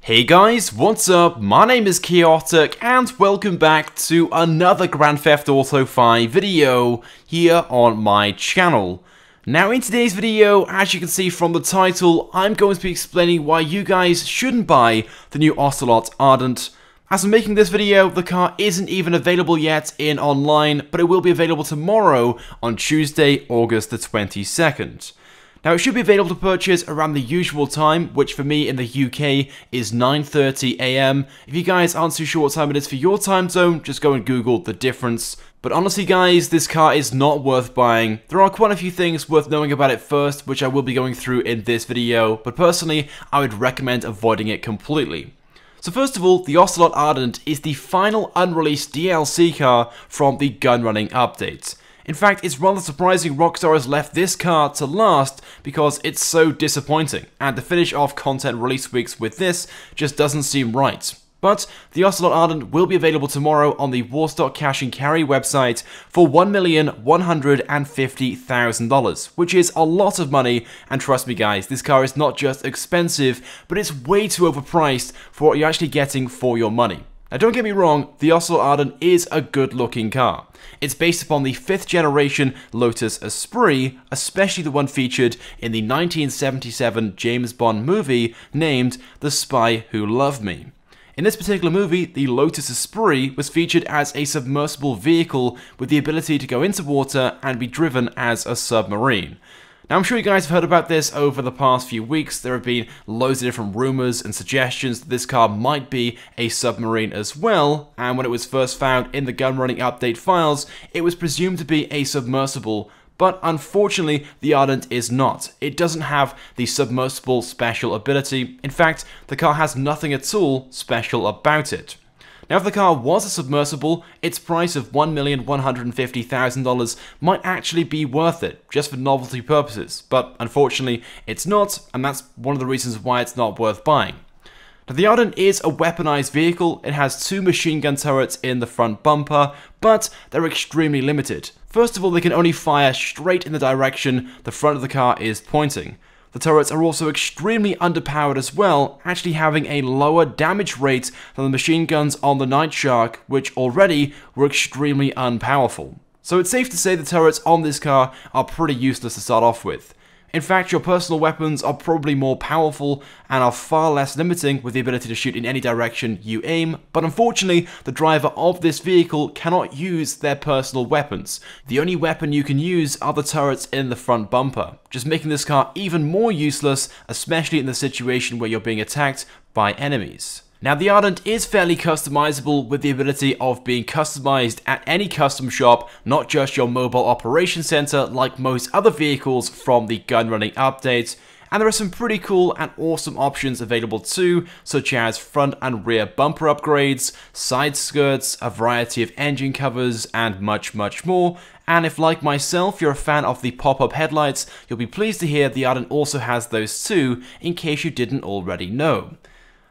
Hey guys, what's up? My name is Chaotic and welcome back to another Grand Theft Auto 5 video here on my channel. Now in today's video, as you can see from the title, I'm going to be explaining why you guys shouldn't buy the new Ocelot Ardent. As I'm making this video, the car isn't even available yet in online, but it will be available tomorrow on Tuesday, August the 22nd. Now, it should be available to purchase around the usual time, which for me in the UK is 9:30 AM. If you guys aren't too sure what time it is for your time zone, just go and Google the difference. But honestly guys, this car is not worth buying. There are quite a few things worth knowing about it first, which I will be going through in this video, but personally, I would recommend avoiding it completely. So first of all, the Ocelot Ardent is the final unreleased DLC car from the gunrunning update. In fact, it's rather surprising Rockstar has left this car to last because it's so disappointing, and to finish off content release weeks with this just doesn't seem right. But the Ocelot Ardent will be available tomorrow on the Warstock Cash and Carry website for $1,150,000, which is a lot of money, and trust me guys, this car is not just expensive, but it's way too overpriced for what you're actually getting for your money. Now don't get me wrong, the Ocelot Ardent is a good looking car. It's based upon the 5th generation Lotus Esprit, especially the one featured in the 1977 James Bond movie named The Spy Who Loved Me. In this particular movie, the Lotus Esprit was featured as a submersible vehicle with the ability to go into water and be driven as a submarine. Now, I'm sure you guys have heard about this over the past few weeks. There have been loads of different rumors and suggestions that this car might be a submarine as well, and when it was first found in the gunrunning update files, it was presumed to be a submersible, but unfortunately, the Ardent is not. It doesn't have the submersible special ability. In fact, the car has nothing at all special about it. Now, if the car was a submersible, its price of $1,150,000 might actually be worth it, just for novelty purposes, but unfortunately, it's not, and that's one of the reasons why it's not worth buying. Now, the Ardent is a weaponized vehicle. It has 2 machine gun turrets in the front bumper, but they're extremely limited. First of all, they can only fire straight in the direction the front of the car is pointing. The turrets are also extremely underpowered as well, actually having a lower damage rate than the machine guns on the Night Shark, which already were extremely unpowerful. So it's safe to say the turrets on this car are pretty useless to start off with. In fact, your personal weapons are probably more powerful and are far less limiting with the ability to shoot in any direction you aim, but unfortunately, the driver of this vehicle cannot use their personal weapons. The only weapon you can use are the turrets in the front bumper, just making this car even more useless, especially in the situation where you're being attacked by enemies. Now, the Ardent is fairly customizable with the ability of being customized at any custom shop, not just your mobile operation center like most other vehicles from the gunrunning update. And there are some pretty cool and awesome options available too, such as front and rear bumper upgrades, side skirts, a variety of engine covers, and much more. And if, like myself, you're a fan of the pop-up headlights, you'll be pleased to hear the Ardent also has those too, in case you didn't already know.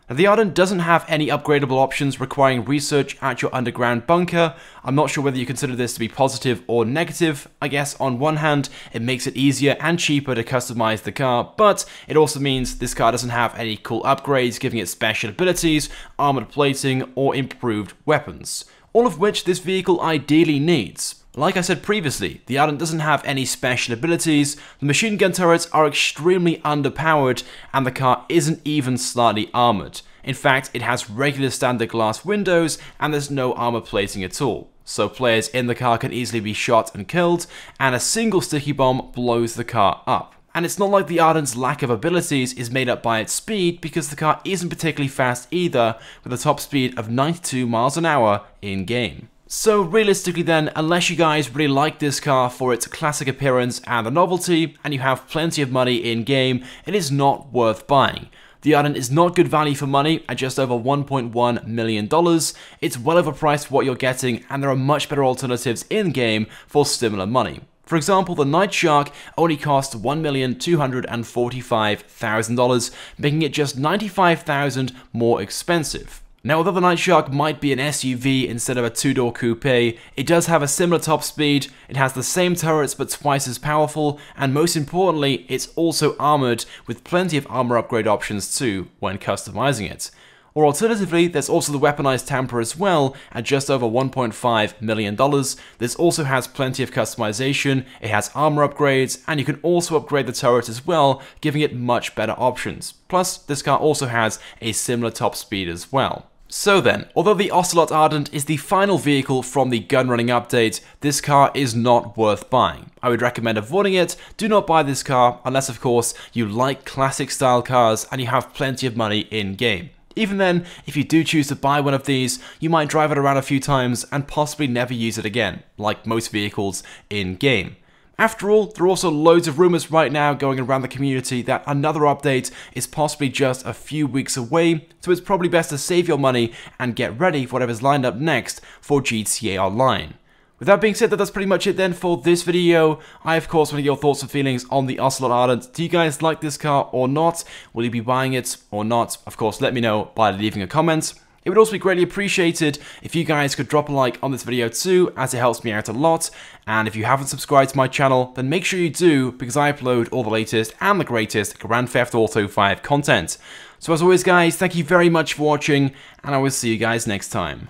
Now, the Ardent doesn't have any upgradable options requiring research at your underground bunker. I'm not sure whether you consider this to be positive or negative. I guess on one hand, it makes it easier and cheaper to customize the car, but it also means this car doesn't have any cool upgrades giving it special abilities, armored plating, or improved weapons. All of which this vehicle ideally needs. Like I said previously, the Ardent doesn't have any special abilities, the machine gun turrets are extremely underpowered, and the car isn't even slightly armored. In fact, it has regular standard glass windows, and there's no armor plating at all. So players in the car can easily be shot and killed, and a single sticky bomb blows the car up. And it's not like the Ardent's lack of abilities is made up by its speed, because the car isn't particularly fast either, with a top speed of 92 miles an hour in-game. So realistically then, unless you guys really like this car for its classic appearance and the novelty, and you have plenty of money in-game, it is not worth buying. The Ardent is not good value for money at just over $1.1 million. It's well overpriced for what you're getting, and there are much better alternatives in-game for similar money. For example, the Night Shark only costs $1,245,000, making it just $95,000 more expensive. Now, although the Night Shark might be an SUV instead of a two-door coupe, it does have a similar top speed, it has the same turrets but twice as powerful, and most importantly, it's also armored with plenty of armor upgrade options too when customizing it. Or alternatively, there's also the weaponized Tamper as well at just over $1.5 million. This also has plenty of customization, it has armor upgrades, and you can also upgrade the turret as well, giving it much better options. Plus, this car also has a similar top speed as well. So then, although the Ocelot Ardent is the final vehicle from the gun running update, this car is not worth buying. I would recommend avoiding it. Do not buy this car unless of course you like classic style cars and you have plenty of money in game. Even then, if you do choose to buy one of these, you might drive it around a few times and possibly never use it again, like most vehicles in game. After all, there are also loads of rumors right now going around the community that another update is possibly just a few weeks away, so it's probably best to save your money and get ready for whatever's lined up next for GTA Online. With that being said, that's pretty much it then for this video. I of course want to get your thoughts and feelings on the Ocelot Ardent. Do you guys like this car or not? Will you be buying it or not? Of course, let me know by leaving a comment. It would also be greatly appreciated if you guys could drop a like on this video too, as it helps me out a lot. And if you haven't subscribed to my channel, then make sure you do, because I upload all the latest and the greatest Grand Theft Auto 5 content. So as always guys, thank you very much for watching, and I will see you guys next time.